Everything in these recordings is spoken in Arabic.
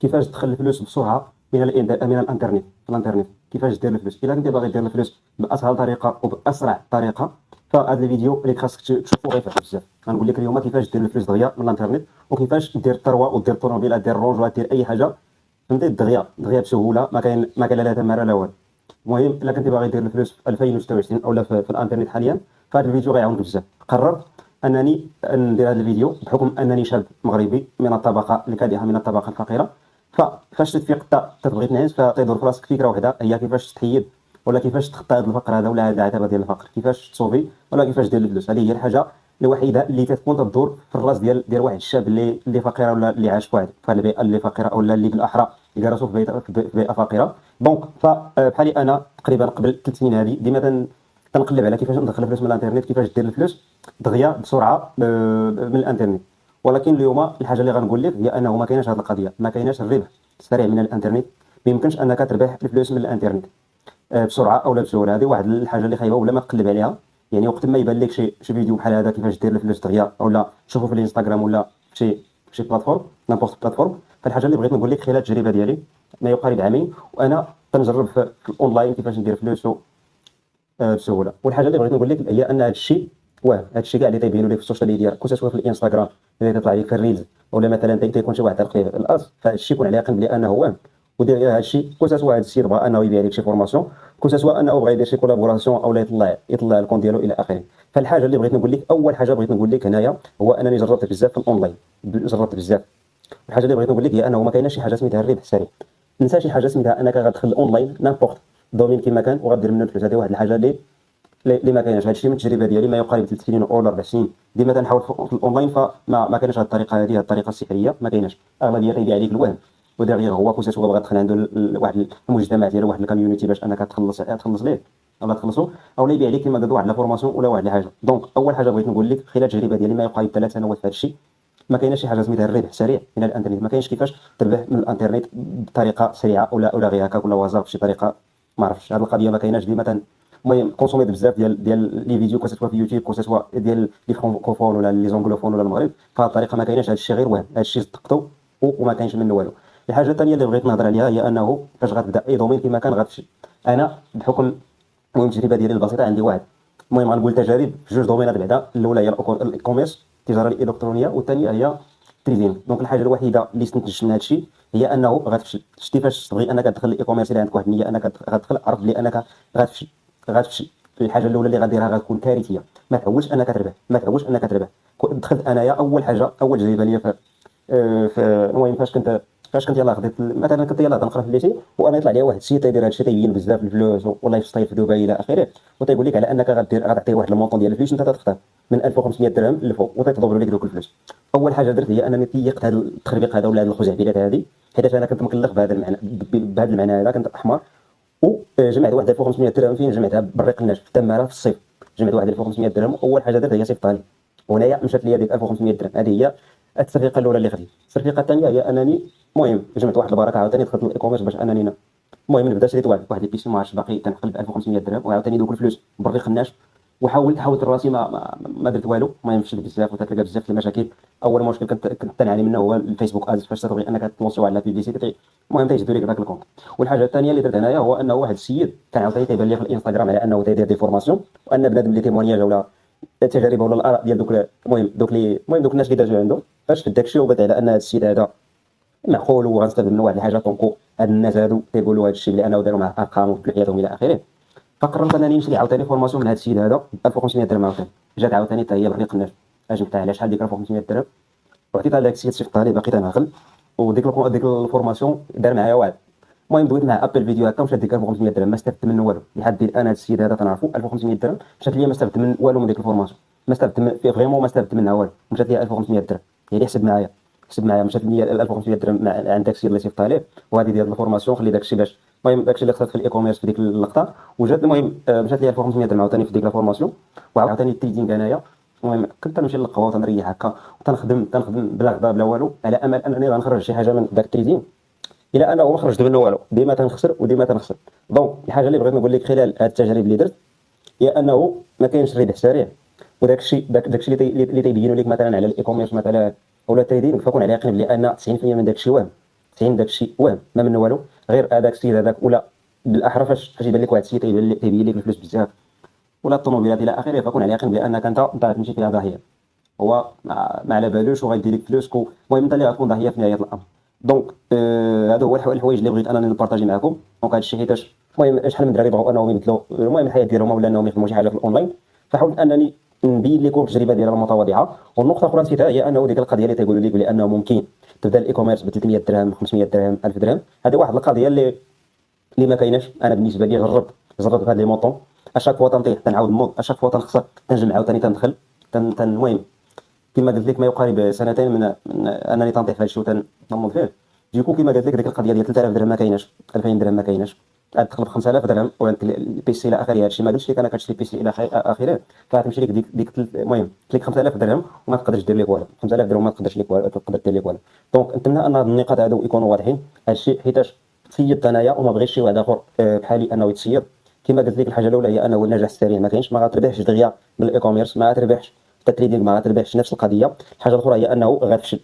كيفاش تدخل الفلوس بسرعه من الانترنت. في الانترنت كيفاش دير الفلوس. الا كنت باغي دير الفلوس باسهل طريقه وباسرع طريقه، فهذا الفيديو اللي خاصك تشوفو غيفيد بزاف. غنقول لك اليوم كيفاش دير الفلوس دغيا من الانترنت، وكيفاش دير الثروه ودير الطوموبيله دير الرونج دير اي حاجه فهمتي دغيا بسهوله. ما كاين لا تماره لا والو. المهم الا كنت باغي دير الفلوس في 2026 اولا في الانترنت حاليا، فهذا الفيديو غيعاونك بزاف. قررت انني ندير هذا الفيديو بحكم انني شاب مغربي من الطبقه الكادحه من الطبقه الفقيره. فاش تفيق تبغي تنعس فتدور في راسك فكره واحده، هي كيفاش تحيد ولا كيفاش تخطى هذا الفقر هذا ولا هذه العتبه ديال الفقر، كيفاش تصوفي ولا كيفاش دير الفلوس. هذه هي الحاجه الوحيده اللي كتكون تدور في الراس ديال واحد الشاب اللي فقير ولا اللي عاش في هذه البيئه اللي فقيره، ولا اللي بالاحرى اللي راسو في بيئه فقيره. دونك فبحالي انا تقريبا قبل 3 سنين هذه ديما تنقلب على كيفاش ندخل الفلوس من الانترنت، كيفاش دير الفلوس دغيا بسرعه من الانترنت. ولكن اليوم الحاجه اللي غنقول لك هي انه ما كايناش هذه القضيه، ما كايناش الربح السريع من الانترنت. ما يمكنش انك تربح الفلوس من الانترنت بسرعه او لا بسهوله. هذه واحد الحاجه اللي خايبه ولا ما تقلب عليها. يعني وقت ما يبان لك شي فيديو بحال هذا كيفاش دير الفلوس دغيا، ولا تشوفه في الانستغرام ولا في شي بلاتفورم نيمبورت بلاتفورم، فالحاجه اللي بغيت نقول لك خلال التجربه ديالي ما يقارب عامين وانا تنجرب في الاونلاين كيفاش ندير فلوس بسهوله. والحاجه اللي بغيت نقول لك هي ان هذا الشيء هذا الشيء كاع اللي تيبينوا لك في السوشيال ميديا، كون سوا في الانستغرام اللي تطلع لك في الريلز، ولا مثلا تيكون شي واحد تعرف فيه الاصل، فهذا الشيء يكون على يقين بلي انه وهم. ودير غير هذا الشيء كون سوا هذا السيد بغى انه يبيع لك شي فورماسيون، كون سوا انه بغى يدير شي كولابوراسيون او يطلع الكونت ديالو الى اخره. فالحاجه اللي بغيت نقول لك، اول حاجه بغيت نقول لك هنايا هو انني جربت بزاف في الاونلاين، جربت بزاف. الحاجه اللي بغيت نقول لك هي انه ما كايناش شي حاجه سميتها الربح السريع. ننسى شي حاجه سميتها انك غتدخل الاونلاين نيمبورت دومين كيما كان وغدير منه الفلوس. هذه واحد الحاجه اللي ما كايناش. هذا الشيء من التجربه ديالي ما يقارب 3 سنين او 4 سنين ديما تنحاول في الاونلاين، فما كايناش هذه الطريقه، هذه الطريقه السحريه ما كايناش. اغلبيه تيبيع عليك الوهم ودير غير هو كون سوا بغا تدخل عنده واحد المجتمع ديالو، واحد الكوميونيتي باش انك تخلص ليه ولا تخلصوا، او لا يبيع عليك كيما قالوا واحد لا فورماسيون ولا واحد الحاجه. دونك اول حاجه بغيت نقول لك خلال التجربه ديالي ما يقارب 3 سنوات في هذا الشيء، ما كايناش شي حاجه سميتها الربح السريع من الانترنت. ما كاينش كيفاش تربح من الانترنت بطريقه سريعه ولا غير هكاك ولا وازار بشي طريقه ما عرفتش. هذه القضيه ما كايناش. ديما المهم كونسوميت بزاف ديال لي فيديو كون سوا في يوتيوب، كون سوا ديال لي فرانكوفون ولا لي زونغلوفون ولا المغرب. فهاد الطريقه ما كايناش. هذا الشيء غير وهم، هذا الشيء صدقته وما كاينش منه والو. الحاجه الثانيه اللي بغيت نهضر عليها هي انه فاش غتبدا اي دومين كما كان غتفشل. انا بحكم المهم التجربه ديالي البسيطه عندي واحد، المهم غنقول تجارب في جوج دومينات بعدا. الاولى هي الايكوميرس التجاره الالكترونيه، والثانيه هي تريدينغ. دونك الحاجه الوحيده اللي استنتجت من هذا الشيء هي انه غتفشل. شتي فاش تبغي انك تدخل الايكوميرس اللي عندك واحد النيه انك غتدخل، عرف بلي انك غتفشل. الحاجه الاولى اللي غديرها غتكون كارثيه. ما تعودش انك تربح، ما تعودش انك تربح. دخلت انايا اول حاجه، اول تجربه ليا المهم فاش كنت يلاه خديت مثلا، كنت يلاه تنقرا في ليتي وانا يطلع لي واحد الشيء تيدير هذا الشيء تيبين بزاف الفلوس واللايف ستايل في دبي الى اخره، وتيقول لك على انك غتعطيه واحد المونطون ديال الفلوس انت تختار من 1500 درهم لفوق وتيتضرب لك دوك الفلوس. اول حاجه درت هي انني تيقت هذا التخربيق هذا ولا هذه الخزعبلات هذه، حيت انا كنت مكلف بهذا المعنى، بهذا المعنى هذا كنت احمر. وجمعت واحد 1500 درهم فين جمعتها بريق الناس في التماره في الصيف. جمعت واحد 1500 درهم واول حاجه درت هي صيفطها لي، وهنايا مشات لي ديك 1500 درهم. هذه هي التسرقه الاولى اللي خديت. التسرقه الثانيه هي انني المهم جمعت واحد البركه عاوتاني دخلت الاي كوميرس باش انني المهم نبدا شريت واحد البيسي ما عرفتش باقي تنقلب 1500 درهم، وعاوتاني دوك الفلوس بريق الناس. حاولت راسي ما درت والو. المهم فشلت بزاف وتلقى بزاف المشاكل. اول مشكل كنت تنعاني منه هو الفيسبوك ادز، فاش تبغي انك تلونسيو على بيبليسيتي المهم تيجبدوا لك داك الكونت. والحاجه الثانيه اللي درت هنايا هو انه واحد السيد كان عاوتاني تيبان لي في الانستغرام على انه تيدير دي فورماسيون، وان بنادم اللي تيمونياج ولا التجارب ولا الاراء ديال دوك دوك الناس اللي داروا عندهم. فاش في داكشي وبات على ان هذا السيد هذا معقول وغنستافد منه واحد الحاجه طونكو، هاد الناس هادو تيقولوا هذا الشيء لانه داروا مع ارقام في حياتهم الى اخره. فقررت انني نشري عاوتاني فورماسيون من هذا السيد هذا ب 1500 درهم عاوتاني. جات عاوتاني حتى هي بريق الناس. جبتها على شحال ديك 1500 درهم وعطيتها لذاك السيد صيفطها لي باقي تنعقل. وديك الفورماسيون دار معايا واحد. المهم دويت مع ابل فيديو هكا ومشات ديك 1500 درهم ما استفدت منه والو لحد الان. هذا السيد هذا تنعرفو 1500 درهم مشات لي ما استفدت من والو من ديك الفورماسيون، ما استفدت فيه فريمون، ما استفدت منها والو. مشات لي 1500 درهم. يعني حسب معايا مشات لي 1500 درهم عند داك السيد اللي صيفطها ليه، وهذه ديال الفورماسيون خلي داك الشيء باش المهم داك الشيء اللي خسرت في الاي كوميرس في ديك اللقطه. وجات المهم مشات لي 1500 درهم عاوتاني في ديك لا فورماسيون. وعاوتاني التريدينغ انايا المهم كنت تنمشي للقهوه وتنريح هكا وتنخدم بلا غضب بلا والو، على امل انني غنخرج شي حاجه من داك التريدينغ. الى انه ما خرجت منه والو، ديما تنخسر وديما تنخسر. دونك الحاجه اللي بغيت نقول لك خلال هذه التجارب اللي درت هي انه ما كاينش ربح سريع. وداك الشيء اللي تيبينوا لك مثلا على الاي كوميرس مثلا ولا التريدينغ، فكون على يقين بلي ان 90% من داك الشيء وهم. 90 داك الشيء وهم ما منه والو، غير هذاك السيد هذاك، ولا بالاحرى فاش يبان لك واحد السيد تيبين لك الفلوس بزاف ولا الطوموبيلات الى اخره، فكون على يقين بانك انت تمشي فيها ضحيه. هو ما على بالوش وغيدير لك فلوسك، المهم انت اللي غتكون ضحيه في نهايه الامر. دونك هادو هو الحوايج اللي بغيت انني نبارطاجي معكم. دونك هادشي حيتاش المهم شحال من دراري بغاو انهم يبدلوا المهم الحياه ديالهم ولا انهم يخدموا شي حاجه في الاونلاين، فحاولت انني نبين لكم التجربه ديالهم المتواضعه. والنقطه الاخرى نسيتها هي انه ديك القضيه اللي تيقولوا لك بانه ممكن تبدا الاي كوميرس ب 300 درهم 500 درهم 1000 درهم، هذه واحد القضيه اللي ما كايناش. انا بالنسبه لي جربت هاد لي مونطون، اشاك فوا تنطيح تنعاود نوض، اشاك فوا تنخسر تنجمع عاوتاني تندخل المهم كما قلت لك ما يقارب سنتين من انني تنطيح في هذا الشيء وتنوض فيه. ديكو كما قلت لك ديك القضيه ديال 3000 درهم ما كايناش، 2000 درهم ما كايناش، تدخل ب 5000 درهم وعندك البيسي الى اخره. هادشي ما قلتش لك انا كتشري بيسي الى اخره، فغتمشي لك ديك المهم لك 5000 درهم وما تقدرش دير لك والو، 5000 درهم ما تقدرش لك والو، تقدر دير لك والو. دونك نتمنى ان هاد النقاط هادو يكونوا واضحين. هادشي حيتاش تصيدت انايا وما بغيتش شي واحد اخر بحالي انه يتصيد. كما قلت لك الحاجه الاولى هي انه النجاح السريع ما كاينش، ما غتربحش دغيا من الاي كوميرس، ما غتربحش التريدينغ، ما غتربحش نفس القضيه. الحاجه الاخرى هي انه غتفشل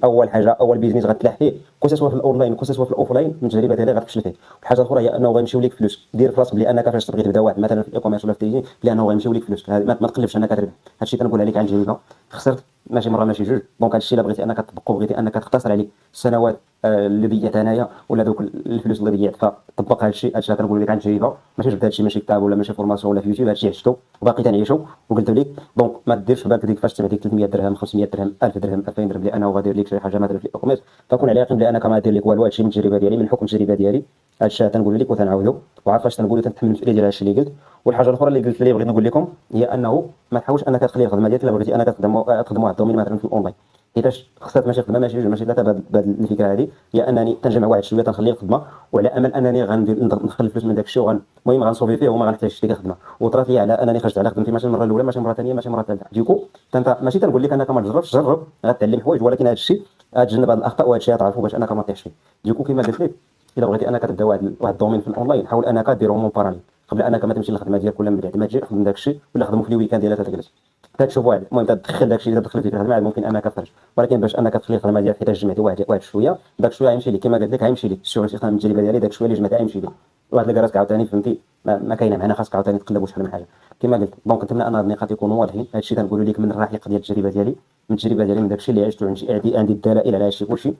اول حاجه، اول بيزنس غتلاح فيه كو سوا في الاونلاين كو سوا في الاوفلاين، من التجربه ديالي غتفشل فيه. الحاجه الاخرى هي انه غيمشيو لك فلوس، دير في راسك بلي انك فاش تبغي تبدا واحد مثلا في الاي كوميرس ولا في التريدينغ بلي انه غيمشيو لك فلوس، ما تقلبش انك تربح. هادشي كنقولها لك عن تجربه، خسرت ماشي مره ماشي جوج. دونك هادشي الا بغيتي انك تطبقو، بغيتي انك تختصر عليك السنوات اللي ضيعت انايا ولا دوك الفلوس اللي ضيعت، فطبق هادشي اللي كنقول لك عن تجربه. ماشي جبت هادشي ماشي كتاب ولا ماشي فورماسيون ولا في يوتيوب، هادشي عشتو وباقي تنعيشو وقلت لك. دونك ما ديرش في بالك ديك فاش تبع ديك 300 درهم 500 درهم 1000 درهم 2000 درهم لانه غادير لك شي حاجه مثلا في الاي كوميرس، فكون على يقين بانك ما دير لك والو. هادشي من التجربه ديالي، من حكم التجربه ديالي، هادشي تنقول لك وتنعاودو، وعارف فاش تنقول تنتحمل المسؤوليه ديال هادشي اللي قلت. والحاجه الاخرى اللي قلت لي بغيت نقول لكم هي انه ما تحاولش انك تخلي الخدمه ديالك الا بغيتي انك تخدم واحد الدومين مثلا في الاونلاين، حيتاش خسرت ماشي خدمه ماشي جوج ماشي ثلاثه بهذه الفكره هذه. هي انني تنجمع واحد شويه تنخلي الخدمه وعلى امل انني غندير ندخل الفلوس من داك الشيء المهم غنصوفي فيه وما غنحتاجش ديك الخدمه. وطرات لي على انني خرجت على خدمتي ماشي المره الاولى ماشي المره الثانيه ماشي المره الثالثه. ديكو انت ماشي تنقول لك انك ما تجربش، جرب غتعلم حوايج، ولكن هذا الشيء غتجنب هذه الاخطاء وهذا الشيء تعرفوا باش انك ما تطيحش فيه. ديكو كما قلت لك الا بغيتي انك تبدا واحد الدومين في الاونلاين، حاول انك ديرهم مون باراليل قبل انك ما تمشي للخدمه ديالك ولا من بعد ما تجي خدم داك الشيء ولا خدمو في الويكاند ديالك تجلس تشوف واحد المهم تدخل داك الشيء اللي تدخل فيه الخدمه ممكن انك تخرج، ولكن باش انك تخلي الخدمه ديالك حيت جمعتي واحد شويه داك شويه غيمشي لك. كما قلت لك غيمشي لك الشغل شي خدمه من التجربه ديالي، داك شويه اللي جمعتي غيمشي لك واحد اللي راسك عاوتاني فهمتي ما كاينه معنا، خاصك عاوتاني تقلب وشحال من حاجه كما قلت. دونك نتمنى ان هاد النقاط يكونوا واضحين. هذا الشيء تنقولوا لك من الرحيق ديال التجربه ديالي، من داك الشيء اللي عشته، عندي الدلائل على هادشي كلشي.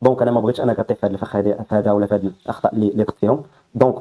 دونك انا ما بغيتش انك تطيح في هذا الفخ هذا ولا في هذه الاخطاء اللي طحت فيهم. دونك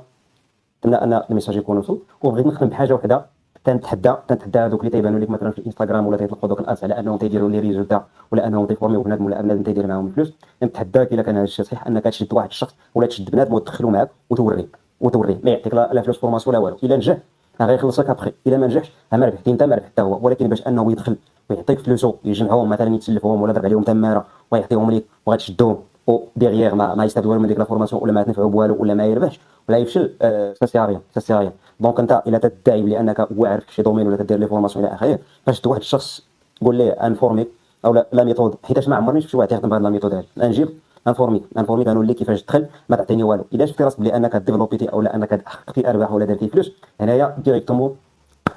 نتمنى ان الميساج يكون وصل. وبغيت نخدم بحاجه وحده، تنتحدى هذوك اللي تيبانوا لك مثلا في الانستغرام ولا تيطلقوا دوك الادز على انهم تيديروا لي ريزولتا ولا انهم تيفورميو بنادم ولا بنادم تيدير معاهم الفلوس. نتحداك الا كان هذا الشيء صحيح انك تشد واحد الشخص ولا تشد بنادم وتدخلو معاك وتوريه ما يعطيك لا فلوس فورماسيون لا والو. الا نجح غيخلصك ابخي، الا ما نجحش ما ربحتي انت ما ربح حتى هو. ولكن باش انه يدخل ويعطيك فلوسو يجمعهم مثلا يتسلفهم ولا ضرب عليهم تماره ويعطيهم لك وغتشدهم وديغيغ ما يستافد والو من ديك لا فورماسيون ولا ما تنفعو بوالو ولا ما يربحش ولا يفشل، سا سي ريان. دونك انت الا تدعي بانك واعر في شي دومين ولا تدير لي فورماسيون الى اخره، فاش واحد الشخص قول ليه انفورميك او لا ميثود، حيتاش ما عمرني شفت واحد يخدم بهذه لا ميثود هذه. نجيب انفورميك غنولي كيفاش تدخل ما تعطيني والو. الا شفتي راسك بلي انك ديفلوبيتي او لا انك حققتي ارباح ولا درتي فلوس، هنايا ديريكتومون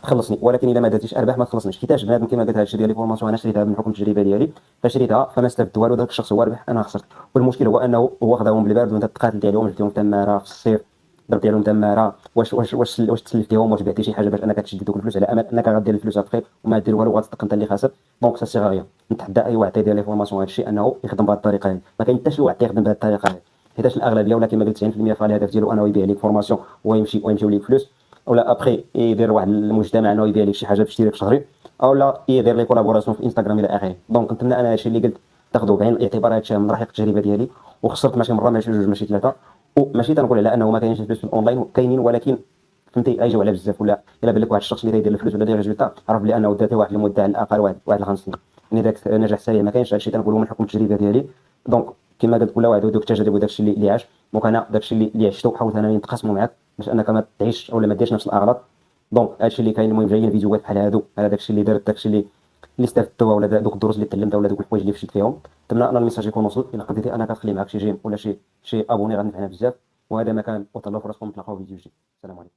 تخلصني. ولكن الا ما درتيش ارباح ما تخلصنيش، حيتاش بنادم كما قلت هادشي ديال لي فورماسيون انا شريتها من حكم التجربه ديالي، فشريتها فما استفدت والو، داك الشخص هو ربح انا خسرت. والمشكل هو انه هو خداهم بالبارد وانت تقاتلتي عليهم جبتيهم تماره في الصيف ضربتي عليهم تماره. واش تسلفتيهم واش بعتي شي حاجه باش انك تشد دوك الفلوس على امل انك غدير الفلوس بخير وما دير والو وغتصدق انت اللي خاسر. دونك سا سيغ ريان. نتحدى اي واحد يدير لي فورماسيون هذا الشيء انه يخدم بهذه الطريقه هذه. ما كاين حتى شي واحد يخدم بهذه الطريقه هذه، حيتاش الاغلبيه ولا كما قلت 90% فالي الهدف ديالو انه يبيع لك فورماسيون ويمشيو لك فلوس، ولا ابخي يدير واحد المجتمع انه يبيع لك شي حاجه باشتراك شهري، او لا يدير لي كولابوراسيون في انستغرام الى اخره. دونك نتمنى انا هادشي اللي قلت تاخذوا بعين الاعتبار. هادشي من رحيق التجربه ديالي وخسرت ماشي مره ماشي جوج ماشي ثلاثه. وماشي تنقول على انه ما كاينش الفلوس في الاونلاين، كاينين ولكن فهمتي غيجيو على بزاف. ولا الا بان لك واحد الشخص اللي تيدير الفلوس ولا داير ريزولتا عرف بلي انه دات واحد المده على الاقل واحد 5 سنين. يعني داك النجاح السريع ما كاينش. هادشي تنقولوا من حكم التجربه ديالي. دونك كما قلت كل واحد ودوك التجارب وداك الشيء اللي عاش. دونك انا داك الشيء اللي عشته حاولت انني نتقاسمو معاك باش انك ما تعيش ولا ما ديرش نفس الاغلاط. دونك هادشي اللي كاين. المهم جايين فيديوهات بحال هادو على داك الشيء اللي درت، داك الشيء اللي استفدتو ولا دوك الدروس اللي تعلمتها ولا دوك الحوايج اللي فشلت فيهم. نتمنى ان الميساج يكون وصل. الا قدرتي انك تخلي معاك شي جيم ولا شي ابوني غنفعنا بزاف. وهذا ما كان، وتهلاو في راسكم، نتلاقاو في فيديو جديد. السلام عليكم.